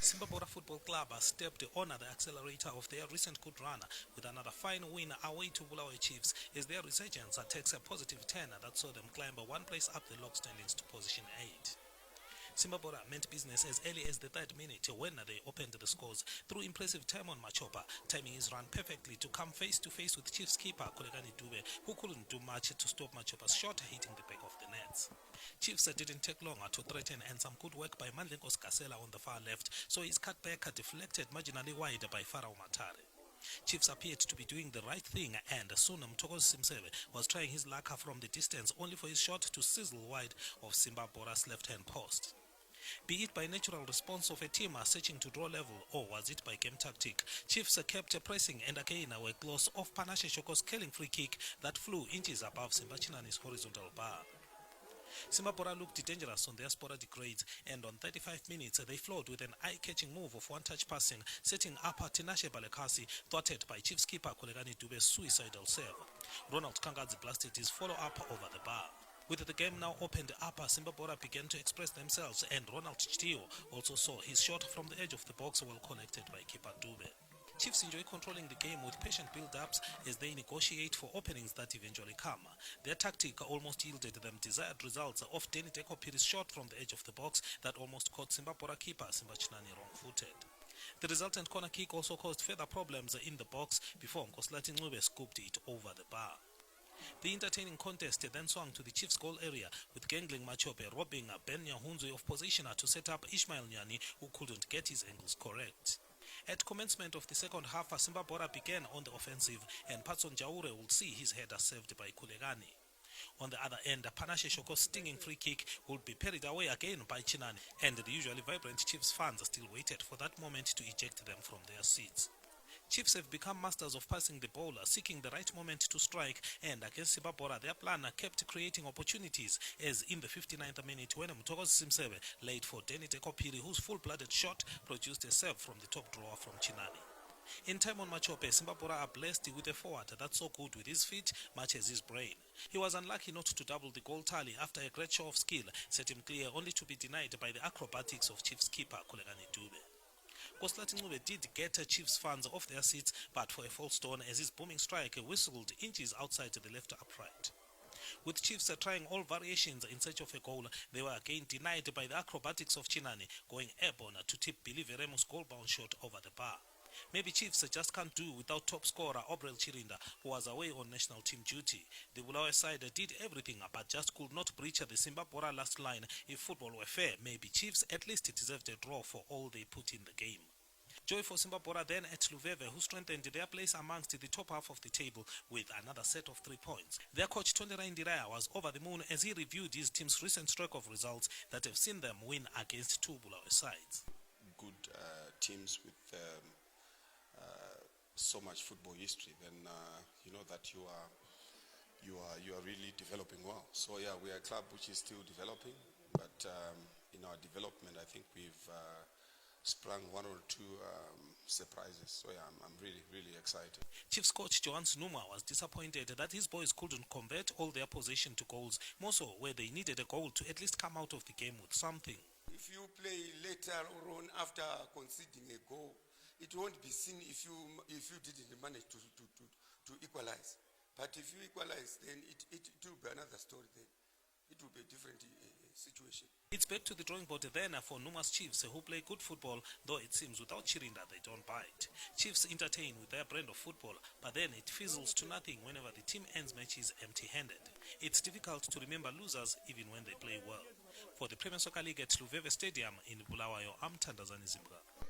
Simba Bhora Football Club has stepped on the accelerator of their recent good run with another fine win away to Bulawayo Chiefs as their resurgence takes a positive turn that saw them climb one place up the log standings to position 8. Simba Bhora meant business as early as the third minute when they opened the scores through impressive time on Machopa, timing his run perfectly to come face to face with Chiefs keeper Kolekani Dube, who couldn't do much to stop Machopa's shot hitting the back of the nets. Chiefs didn't take long to threaten, and some good work by Mandlengos Kasela on the far left, so his cutback deflected marginally wide by Farao Matare. Chiefs appeared to be doing the right thing, and soon Mtokozi Simsebe was trying his luck from the distance, only for his shot to sizzle wide of Simba Bhora's left-hand post. Be it by natural response of a team searching to draw level, or was it by game tactic, Chiefs kept pressing and again were close off Panashe Shoko's killing free kick that flew inches above Simba Chinani's horizontal bar. Simba Bhora looked dangerous on their sporadic raids, and on 35 minutes they flowed with an eye-catching move of one-touch passing, setting up Tinashe Balekasi, thwarted by Chiefs keeper Kolekani Dube's suicidal save. Ronald Kangadzi blasted his follow-up over the bar. With the game now opened up, Simba Bhora began to express themselves, and Ronald Chitio also saw his shot from the edge of the box well connected by keeper Dube. Chiefs enjoy controlling the game with patient build-ups as they negotiate for openings that eventually come. Their tactic almost yielded them desired results of Denny Dekopiri's shot from the edge of the box that almost caught Simba Bhora keeper Simba Chinani wrong-footed. The resultant corner kick also caused further problems in the box before Nkoslati Ncube scooped it over the bar. The entertaining contest then swung to the Chiefs' goal area, with Gangling Machope robbing Ben Nyahunzwe of position to set up Ishmael Nyani, who couldn't get his angles correct. At commencement of the second half, Simba Bhora began on the offensive, and Patson Jaure would see his header saved by Kulegani. On the other end, Panashe Shoko's stinging free kick would be parried away again by Chinani, and the usually vibrant Chiefs fans still waited for that moment to eject them from their seats. Chiefs have become masters of passing the ball, seeking the right moment to strike, and against Simba Bhora, their plan kept creating opportunities, as in the 59th minute when Mtokozi Simsebe laid for Denny Dekopiri, whose full-blooded shot produced a save from the top drawer from Chinani. In time on Machope, Simba Bhora are blessed with a forward that's so good with his feet much as his brain. He was unlucky not to double the goal tally after a great show of skill set him clear, only to be denied by the acrobatics of Chiefs keeper Kolekani Dube. Nkoslati Ncube did get Chiefs fans off their seats, but for a false stone as his booming strike whistled inches outside the left upright. With Chiefs trying all variations in search of a goal, they were again denied by the acrobatics of Chinani, going airborne to tip Billy Veremo's goal-bound shot over the bar. Maybe Chiefs just can't do without top scorer Obrel Chirinda, who was away on national team duty. The Bulawayo side did everything but just could not breach the Simba Bhora last line. If football were fair, maybe Chiefs at least deserved a draw for all they put in the game. Joy for Simba Bhora then at Luveve, who strengthened their place amongst the top half of the table with another set of 3 points. Their coach Tondera Indiraya was over the moon as he reviewed his team's recent streak of results that have seen them win against 2 Bulawayo sides. Good teams with so much football history, then you know that you are really developing well. So yeah, we are a club which is still developing, but in our development, I think we've sprung 1 or 2 surprises. So yeah, I'm really excited. Chiefs coach Johannes Numa was disappointed that his boys couldn't convert all their possession to goals, more so where they needed a goal to at least come out of the game with something. If you play later on after conceding a goal, it won't be seen if you didn't manage to equalize. But if you equalize, then it will be another story. Then it will be a different situation. It's back to the drawing board then for Numa's Chiefs, who play good football, though it seems without Chirinda they don't bite. Chiefs entertain with their brand of football, but then it fizzles to nothing whenever the team ends matches empty-handed. It's difficult to remember losers even when they play well. For the Premier Soccer League at Luveve Stadium in Bulawayo, I'm Tandazani Zimbabwe.